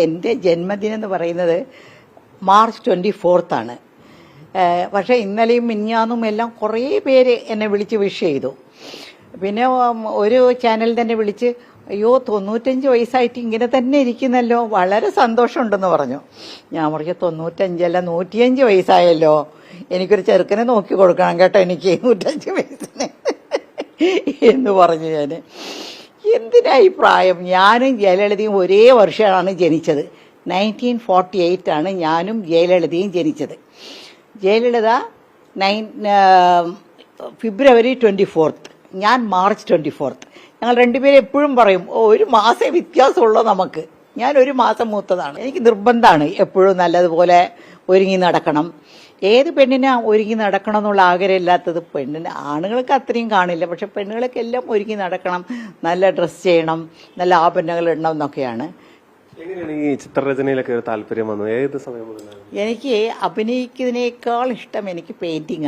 എൻ്റെ ജന്മദിനം എന്ന് പറയുന്നത് മാർച്ച് 24 പക്ഷേ ഇന്നലെയും മിനിഞ്ഞാന്നും എല്ലാം കുറേ പേര് എന്നെ വിളിച്ച് വിഷ് ചെയ്തു. പിന്നെ ഒരു ചാനൽ തന്നെ വിളിച്ച് അയ്യോ 95 വയസ്സായിട്ട് ഇങ്ങനെ തന്നെ ഇരിക്കുന്നല്ലോ, വളരെ സന്തോഷമുണ്ടെന്ന് പറഞ്ഞു. ഞാൻ പറഞ്ഞു 95 105 വയസ്സായല്ലോ, എനിക്കൊരു ചെറുക്കനെ നോക്കി കൊടുക്കണം കേട്ടോ, എനിക്ക് 105 വയസ്സിന് എന്ന് പറഞ്ഞു. ഞാൻ എന്തിനാ ഈ പ്രായം? ഞാനും ജയലളിതയും ഒരേ വർഷമാണ് ജനിച്ചത്. 1948 ഞാനും ജയലളിതയും ജനിച്ചത്. ജയലളിത ഫെബ്രുവരി 24, ഞാൻ മാർച്ച് 24. ഞങ്ങൾ രണ്ടുപേരും എപ്പോഴും പറയും ഒരു മാസം വ്യത്യാസമുള്ളൂ നമുക്ക്. ഞാൻ ഒരു മാസം മൂത്തതാണ്. എനിക്ക് നിർബന്ധമാണ് എപ്പോഴും നല്ലതുപോലെ ഒരുങ്ങി നടക്കണം. ഏത് പെണ്ണിനാ ഒരുങ്ങി നടക്കണം എന്നുള്ള ആഗ്രഹമില്ലാത്തത്? പെണ്ണിന് ആണുങ്ങൾക്ക് അത്രയും കാണില്ല, പക്ഷെ പെണ്ണുങ്ങളൊക്കെ എല്ലാം ഒരുങ്ങി നടക്കണം, നല്ല ഡ്രസ്സ് ചെയ്യണം, നല്ല ആഭരണങ്ങൾ ഇടണം എന്നൊക്കെയാണ്. ഈ ചിത്രരചനയിലൊക്കെ താല്പര്യം വന്നു ഏത് സമയം? എനിക്ക് അഭിനയിക്കുന്നതിനേക്കാൾ ഇഷ്ടം എനിക്ക് പെയിന്റിംഗ് ആണ്.